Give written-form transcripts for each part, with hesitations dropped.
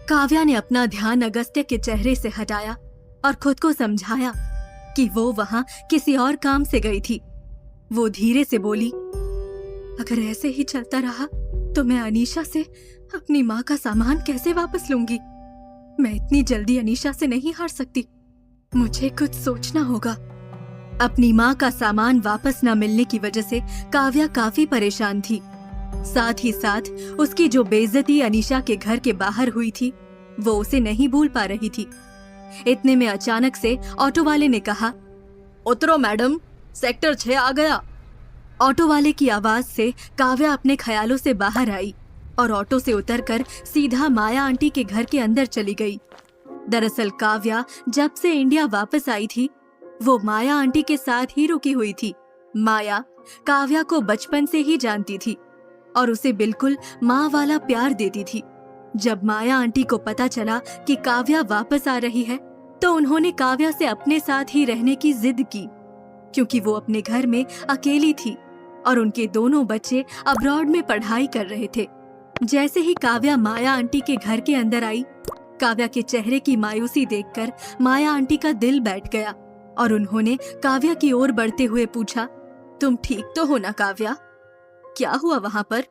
काव्या ने अपना ध्यान अगस्त्य के चेहरे से हटाया और खुद को समझाया कि वो वहां किसी और काम से गई थी। वो धीरे से बोली, अगर ऐसे ही चलता रहा तो मैं अनीशा से अपनी माँ का सामान कैसे वापस लूंगी। मैं इतनी जल्दी अनीशा से नहीं हार सकती। मुझे कुछ सोचना होगा। अपनी माँ का सामान वापस न मिलने की वजह से काव्या काफी परेशान थी। साथ ही साथ उसकी जो बेइज्जती अनीशा के घर के बाहर हुई थी वो उसे नहीं भूल पा रही थी। इतने में अचानक से ऑटो वाले ने कहा, उतरो मैडम, सेक्टर 6 आ गया। ऑटो वाले की आवाज से काव्या अपने ख्यालों से बाहर आई और ऑटो से उतरकर सीधा माया आंटी के घर के अंदर चली गई। दरअसल काव्या जब से इंडिया वापस आई थी वो माया आंटी के साथ ही रुकी हुई थी। माया काव्या को बचपन से ही जानती थी और उसे बिल्कुल माँ वाला प्यार देती थी। जब माया आंटी को पता चला कि काव्या वापस आ रही है तो उन्होंने काव्या से अपने साथ ही रहने की जिद की, क्योंकि वो अपने घर में अकेली थी और उनके दोनों बच्चे अब्रॉड में पढ़ाई कर रहे थे। जैसे ही काव्या माया आंटी के घर के अंदर आई, काव्या के चेहरे की मायूसी देखकर माया आंटी का दिल बैठ गया और उन्होंने काव्या की ओर बढ़ते हुए पूछा, तुम ठीक तो हो ना काव्या? क्या हुआ वहां पर?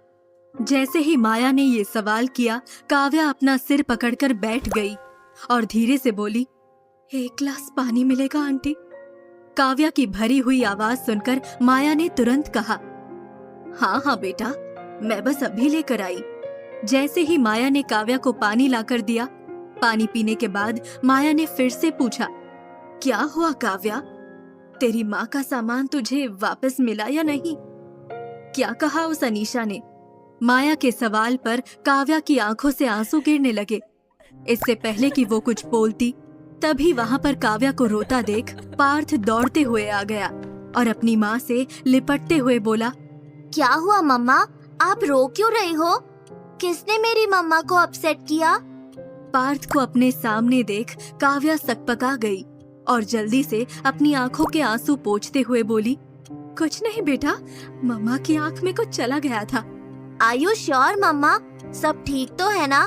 जैसे ही माया ने ये सवाल किया, काव्या अपना सिर पकड़कर बैठ गई और धीरे से बोली, 1 गिलास पानी मिलेगा आंटी? काव्या की भरी हुई आवाज सुनकर माया ने तुरंत कहा, हाँ हाँ बेटा, मैं बस अभी लेकर आई। जैसे ही माया ने काव्या को पानी लाकर दिया, पानी पीने के बाद माया ने फिर से पूछा, क्या हुआ काव्या? तेरी माँ का सामान तुझे वापस मिला या नहीं? क्या कहा उस अनीशा ने? माया के सवाल पर काव्या की आंखों से आंसू गिरने लगे। इससे पहले कि वो कुछ बोलती, तभी वहां पर काव्या को रोता देख पार्थ दौड़ते हुए आ गया और अपनी माँ से लिपटते हुए बोला, क्या हुआ मम्मा? आप रो क्यों रही हो? किसने मेरी मम्मा को अपसेट किया? पार्थ को अपने सामने देख काव्या सकपका गई और जल्दी से अपनी आंखों के आंसू पोंछते हुए बोली, कुछ नहीं बेटा, मम्मा की आंख में कुछ चला गया था। आर यू श्योर मम्मा? सब ठीक तो है ना?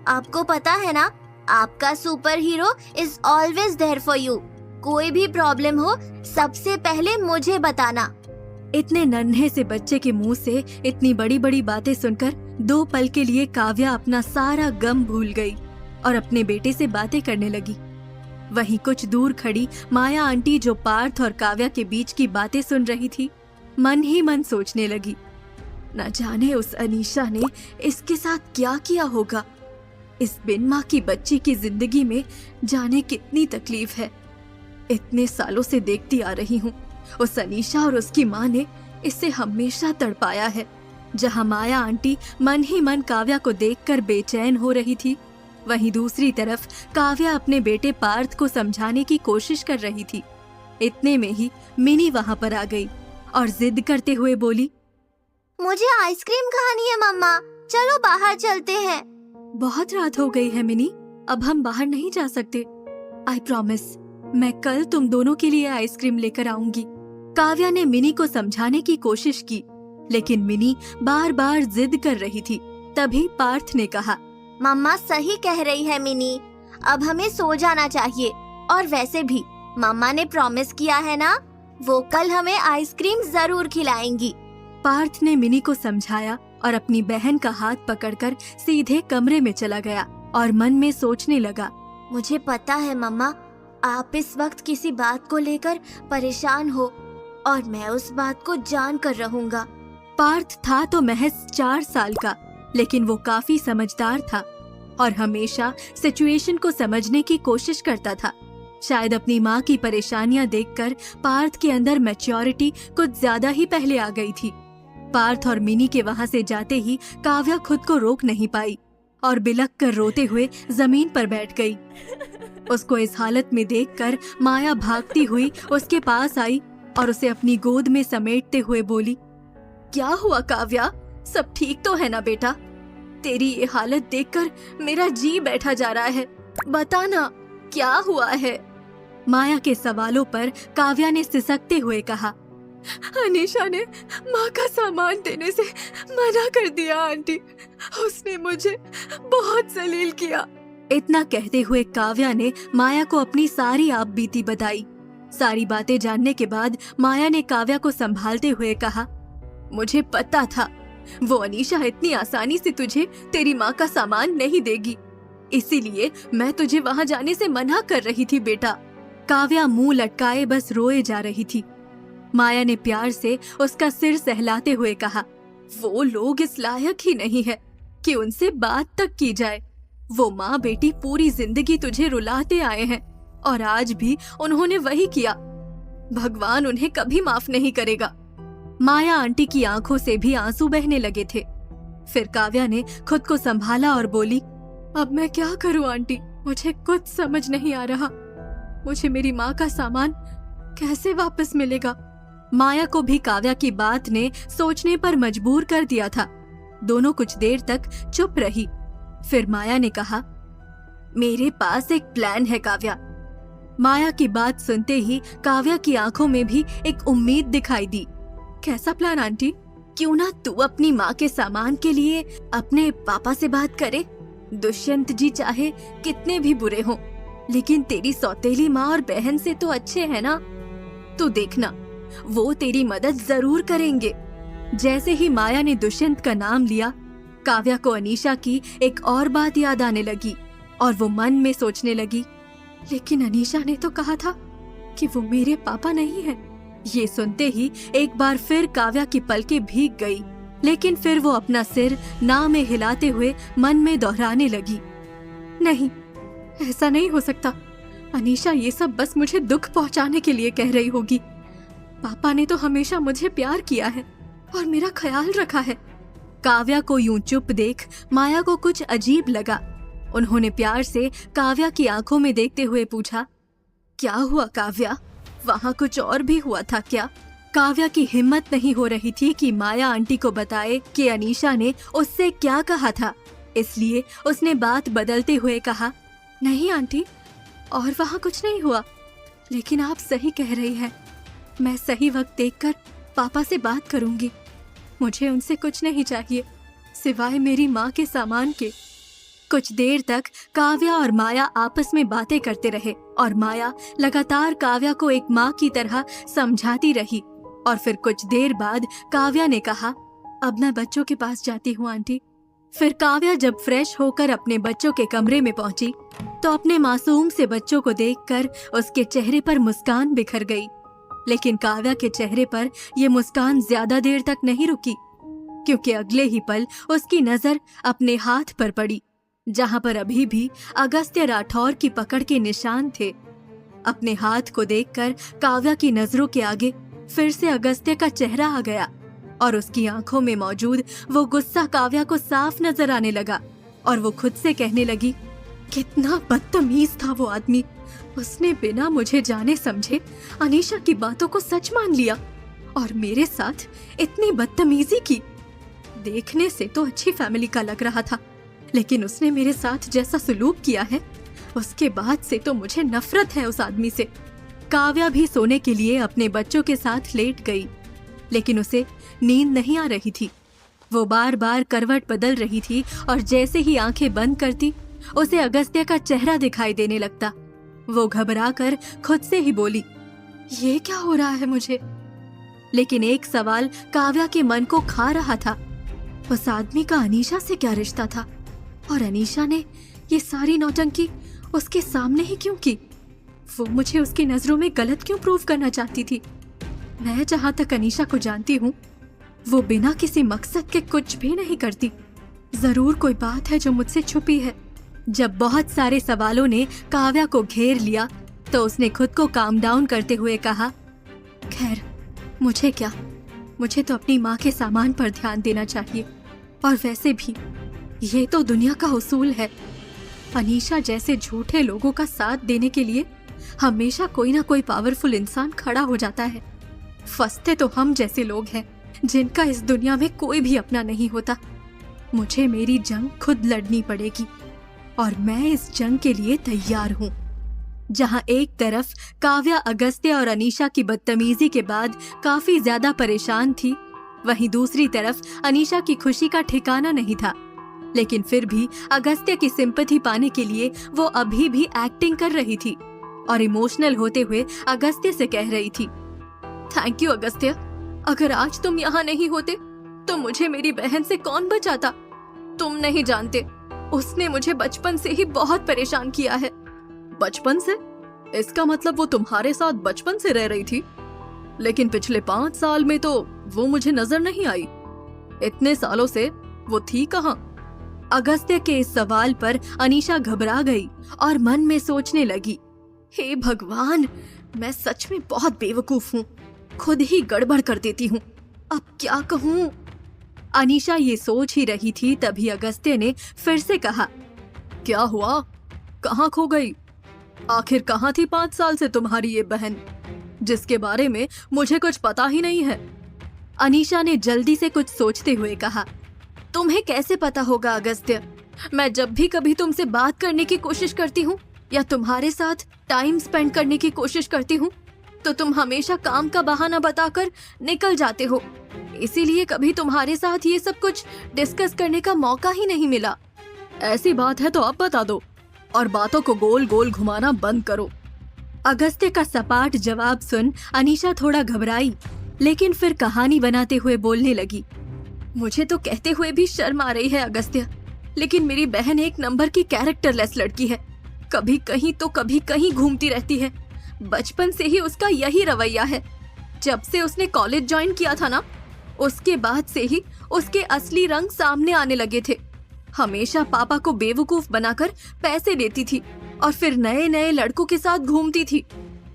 आपको पता है ना, आपका super hero is always there for you. कोई भी प्रॉब्लम हो सबसे पहले मुझे बताना। इतने नन्हे से बच्चे के मुंह से इतनी बड़ी बड़ी बातें सुनकर 2 पल के लिए काव्या अपना सारा गम भूल गई और अपने बेटे से बातें करने लगी। वहीं कुछ दूर खड़ी माया आंटी, जो पार्थ और काव्या के बीच की बातें सुन रही थी, मन ही मन सोचने लगी, न जाने उस अनीशा ने इसके साथ क्या किया होगा। इस बिन माँ की बच्ची की जिंदगी में जाने कितनी तकलीफ है। इतने सालों से देखती आ रही हूँ, उस अनीशा और उसकी माँ ने इसे हमेशा तड़पाया है। जहाँ माया आंटी मन ही मन काव्या को देखकर बेचैन हो रही थी, वहीं दूसरी तरफ काव्या अपने बेटे पार्थ को समझाने की कोशिश कर रही थी। इतने में ही मिनी वहां पर आ गई और जिद करते हुए बोली, मुझे आइसक्रीम खानी है मम्मा, चलो बाहर चलते हैं। बहुत रात हो गई है मिनी, अब हम बाहर नहीं जा सकते। आई प्रॉमिस, मैं कल तुम दोनों के लिए आइसक्रीम लेकर आऊंगी। काव्या ने मिनी को समझाने की कोशिश की, लेकिन मिनी बार बार जिद कर रही थी। तभी पार्थ ने कहा, मम्मा सही कह रही है मिनी, अब हमें सो जाना चाहिए। और वैसे भी मम्मा ने प्रॉमिस किया है ना, वो कल हमें आइसक्रीम जरूर खिलाएंगी। पार्थ ने मिनी को समझाया और अपनी बहन का हाथ पकड़कर सीधे कमरे में चला गया और मन में सोचने लगा, मुझे पता है मम्मा, आप इस वक्त किसी बात को लेकर परेशान हो और मैं उस बात को जान कर रहूंगा। पार्थ था तो महज 4 साल का, लेकिन वो काफी समझदार था और हमेशा सिचुएशन को समझने की कोशिश करता था। शायद अपनी माँ की परेशानियां देखकर पार्थ के अंदर मैच्योरिटी कुछ ज्यादा ही पहले आ गई थी। पार्थ और मिनी के वहां से जाते ही काव्या खुद को रोक नहीं पाई और बिलख कर रोते हुए जमीन पर बैठ गई। उसको इस हालत में देखकर माया भागती हुई उसके पास आई और उसे अपनी गोद में समेटते हुए बोली, क्या हुआ काव्या? सब ठीक तो है ना बेटा? तेरी ये हालत देखकर मेरा जी बैठा जा रहा है, बता ना क्या हुआ है? माया के सवालों पर काव्या ने सिसकते हुए कहा, अनीशा ने माँ का सामान देने से मना कर दिया आंटी। उसने मुझे बहुत जलील किया। इतना कहते हुए काव्या ने माया को अपनी सारी आपबीती बताई। सारी बातें जानने के बाद माया ने काव्या को संभालते हुए कहा, मुझे पता था वो अनीशा इतनी आसानी से तुझे तेरी माँ का सामान नहीं देगी, इसीलिए मैं तुझे वहाँ जाने से मना कर रही थी बेटा। काव्या मुंह लटकाए बस रोए जा रही थी। माया ने प्यार से उसका सिर सहलाते हुए कहा, वो लोग इस लायक ही नहीं है कि उनसे बात तक की जाए। वो माँ बेटी पूरी जिंदगी तुझे रुलाते आए हैं और आज भी उन्होंने वही किया। भगवान उन्हें कभी माफ नहीं करेगा। माया आंटी की आंखों से भी आंसू बहने लगे थे। फिर काव्या ने खुद को संभाला और बोली, अब मैं क्या करूं आंटी, मुझे कुछ समझ नहीं आ रहा। मुझे मेरी माँ का सामान कैसे वापस मिलेगा? माया को भी काव्या की बात ने सोचने पर मजबूर कर दिया था। दोनों कुछ देर तक चुप रही। फिर माया ने कहा, मेरे पास एक प्लान है काव्या। माया की बात सुनते ही काव्या की आंखों में भी एक उम्मीद दिखाई दी। कैसा प्लान आंटी? क्यों ना तू अपनी माँ के सामान के लिए अपने पापा से बात करे। दुष्यंत जी चाहे कितने भी बुरे हों, लेकिन तेरी सौतेली माँ और बहन से तो अच्छे हैं ना। तू देखना, वो तेरी मदद जरूर करेंगे। जैसे ही माया ने दुष्यंत का नाम लिया, काव्या को अनीशा की एक और बात याद आने लगी और वो मन में सोचने लगी, लेकिन अनीशा ने तो कहा था कि वो मेरे पापा नहीं है। ये सुनते ही एक बार फिर काव्या की पलकें भीग गई, लेकिन फिर वो अपना सिर ना में हिलाते हुए मन में दोहराने लगी, नहीं, ऐसा नहीं हो सकता। अनीशा ये सब बस मुझे दुख पहुंचाने के लिए कह रही होगी। पापा ने तो हमेशा मुझे प्यार किया है और मेरा ख्याल रखा है। काव्या को यूं चुप देख माया को कुछ अजीब लगा। उन्होंने प्यार से काव्या की आंखों में देखते हुए पूछा, क्या हुआ काव्या, वहाँ कुछ और भी हुआ था क्या? काव्या की हिम्मत नहीं हो रही थी कि माया आंटी को बताए कि अनीशा ने उससे क्या कहा था, इसलिए उसने बात बदलते हुए कहा, नहीं आंटी, और वहाँ कुछ नहीं हुआ, लेकिन आप सही कह रही हैं। मैं सही वक्त देखकर पापा से बात करूंगी। मुझे उनसे कुछ नहीं चाहिए सिवाय मेरी माँ के सामान के। कुछ देर तक काव्या और माया आपस में बातें करते रहे और माया लगातार काव्या को एक माँ की तरह समझाती रही। और फिर कुछ देर बाद काव्या ने कहा, अब मैं बच्चों के पास जाती हूँ आंटी। फिर काव्या जब फ्रेश होकर अपने बच्चों के कमरे में पहुंची तो अपने मासूम से बच्चों को देखकर उसके चेहरे पर मुस्कान बिखर गई। लेकिन काव्या के चेहरे पर यह मुस्कान ज्यादा देर तक नहीं रुकी, क्योंकि अगले ही पल उसकी नजर अपने हाथ पर पड़ी, जहां पर अभी भी अगस्त्य राठौर की पकड़ के निशान थे। अपने हाथ को देखकर काव्या की नजरों के आगे फिर से अगस्त्य का चेहरा आ गया और उसकी आंखों में मौजूद वो गुस्सा काव्या को साफ नजर आने लगा और वो खुद से कहने लगी, कितना बदतमीज था वो आदमी। उसने बिना मुझे जाने समझे अनीशा की बातों को सच मान लिया और मेरे साथ इतनी बदतमीजी की। देखने से तो अच्छी फैमिली का लग रहा था, लेकिन उसने मेरे साथ जैसा सुलूक किया है, उसके बाद से तो मुझे नफरत है उस आदमी से। काव्या भी सोने के लिए अपने बच्चों के साथ लेट गई, लेकिन उसे नींद नहीं आ रही थी। वो बार बार करवट बदल रही थी और जैसे ही आंखें बंद करती उसे अगस्त्य का चेहरा दिखाई देने लगता। वो घबराकर खुद से ही बोली, ये क्या हो रहा है मुझे? लेकिन एक सवाल काव्या के मन को खा रहा था, उस आदमी का अनीशा से क्या रिश्ता था और अनीशा ने ये सारी नौटंकी उसके सामने ही क्यों की? वो मुझे उसकी नजरों में गलत क्यों प्रूव करना चाहती थी? मैं जहां तक अनीशा को जानती हूँ, वो बिना किसी मकसद के कुछ भी नहीं करती। जरूर कोई बात है जो मुझसे छुपी है। जब बहुत सारे सवालों ने काव्या को घेर लिया तो उसने खुद को काम डाउन करते हुए कहा, खैर मुझे क्या, मुझे तो अपनी माँ के सामान पर ध्यान देना चाहिए। और वैसे भी ये तो दुनिया का उसूल है, अनीशा जैसे झूठे लोगों का साथ देने के लिए हमेशा कोई ना कोई पावरफुल इंसान खड़ा हो जाता है। फंसते तो हम जैसे लोग हैं जिनका इस दुनिया में कोई भी अपना नहीं होता। मुझे मेरी जंग खुद लड़नी पड़ेगी और मैं इस जंग के लिए तैयार हूँ। जहाँ एक तरफ काव्या अगस्त्य और अनीशा की बदतमीजी के बाद काफी ज्यादा परेशान थी, वहीं दूसरी तरफ अनीशा की खुशी का ठिकाना नहीं था। लेकिन फिर भी अगस्त्य की सिंपैथी पाने के लिए वो अभी भी एक्टिंग कर रही थी और इमोशनल होते हुए अगस्त्य से कह रही थी, थैंक यू अगस्त्य, अगर आज तुम यहाँ नहीं होते तो मुझे मेरी बहन से कौन बचाता। तुम नहीं जानते, उसने मुझे बचपन से ही बहुत परेशान किया है। बचपन से? इसका मतलब वो तुम्हारे साथ बचपन से रह रही थी? लेकिन पिछले 5 साल में तो वो मुझे नजर नहीं आई। इतने सालों से वो थी कहाँ? अगस्त्य के इस सवाल पर अनीशा घबरा गई और मन में सोचने लगी, हे भगवान, मैं सच में बहुत बेवकूफ हूँ, खुद ही गड़बड़ कर देती हूँ, अब क्या कहूँ। अनीशा ये सोच ही रही थी तभी अगस्त्य ने फिर से कहा, क्या हुआ, कहाँ खो गई? आखिर कहाँ थी 5 साल से तुम्हारी ये बहन, जिसके बारे में मुझे कुछ पता ही नहीं है? अनीशा ने जल्दी से कुछ सोचते हुए कहा, तुम्हें कैसे पता होगा अगस्त्य? मैं जब भी कभी तुमसे बात करने की कोशिश करती हूँ या तुम्हारे साथ टाइम स्पेंड करने की कोशिश करती हूँ तो तुम हमेशा काम का बहाना बताकर निकल जाते हो, इसीलिए कभी तुम्हारे साथ ये सब कुछ डिस्कस करने का मौका ही नहीं मिला। ऐसी बात है तो अब बता दो और बातों को गोल गोल घुमाना बंद करो। अगस्त्य का सपाट जवाब सुन अनीशा थोड़ा घबराई, लेकिन फिर कहानी बनाते हुए बोलने लगी, मुझे तो कहते हुए भी शर्म आ रही है अगस्त्य, लेकिन मेरी बहन एक नंबर की कैरेक्टरलेस लड़की है, कभी कहीं तो कभी कहीं घूमती रहती है। बचपन से ही उसका यही रवैया है। जब से उसने कॉलेज ज्वाइन किया था ना, उसके बाद से ही उसके असली रंग सामने आने लगे थे। हमेशा पापा को बेवकूफ बनाकर पैसे देती थी और फिर नए नए लड़कों के साथ घूमती थी।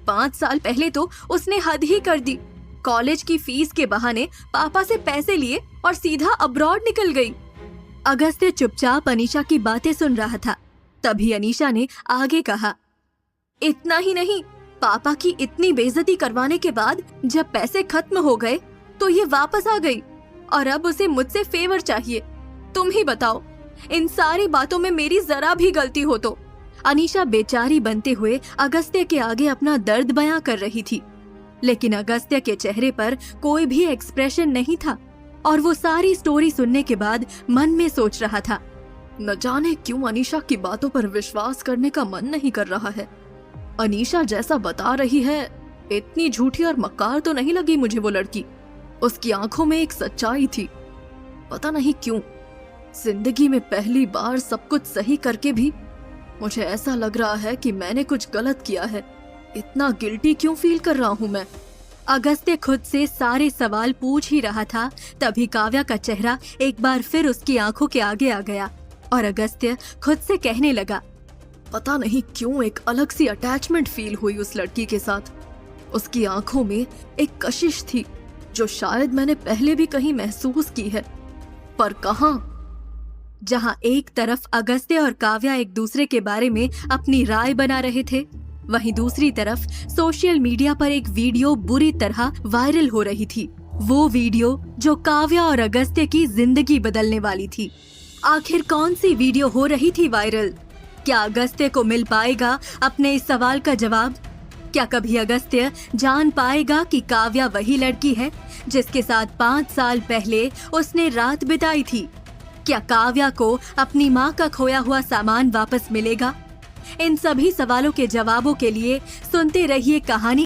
5 साल पहले तो उसने हद ही कर दी, कॉलेज की फीस के बहाने पापा से पैसे लिए और सीधा अब्रॉड निकल गई। अगस्त्य चुपचाप अनीशा की बातें सुन रहा था। तभी अनीशा ने आगे कहा, इतना ही नहीं, पापा की इतनी बेइज्जती करवाने के बाद जब पैसे खत्म हो गए तो ये वापस आ गई और अब उसे मुझसे फेवर चाहिए। तुम ही बताओ, इन सारी बातों में मेरी जरा भी गलती हो तो? अनीशा बेचारी बनते हुए अगस्त्य के आगे अपना दर्द बयां कर रही थी, लेकिन अगस्त्य के चेहरे पर कोई भी एक्सप्रेशन नहीं था और वो सारी स्टोरी सुनने के बाद मन में सोच रहा था, न जाने क्यों अनीशा की बातों पर विश्वास करने का मन नहीं कर रहा है। अनीशा जैसा बता रही है, इतनी झूठी और मक्कार तो नहीं लगी मुझे वो लड़की। उसकी आंखों में एक सच्चाई थी। पता नहीं क्यों जिंदगी में पहली बार सब कुछ सही करके भी मुझे ऐसा लग रहा है कि मैंने कुछ गलत किया है। इतना गिल्टी क्यों फील कर रहा हूँ मैं? अगस्त्य खुद से सारे सवाल पूछ ही रहा था, तभी काव्या का चेहरा एक बार फिर उसकी आंखों के आगे आ गया और अगस्त्य खुद से कहने लगा, पता नहीं क्यों एक अलग सी अटैचमेंट फील हुई उस लड़की के साथ। उसकी आंखों में एक कशिश थी जो शायद मैंने पहले भी कहीं महसूस की है, पर कहाँ? जहां एक तरफ अगस्त्य और काव्या एक दूसरे के बारे में अपनी राय बना रहे थे, वहीं दूसरी तरफ सोशल मीडिया पर एक वीडियो बुरी तरह वायरल हो रही थी। वो वीडियो जो काव्या और अगस्त्य की जिंदगी बदलने वाली थी। आखिर कौन सी वीडियो हो रही थी वायरल? क्या अगस्त्य को मिल पाएगा अपने इस सवाल का जवाब? क्या कभी अगस्त्य जान पाएगा कि काव्या वही लड़की है जिसके साथ 5 साल पहले उसने रात बिताई थी? क्या काव्या को अपनी माँ का खोया हुआ सामान वापस मिलेगा? इन सभी सवालों के जवाबों के लिए सुनते रहिए कहानी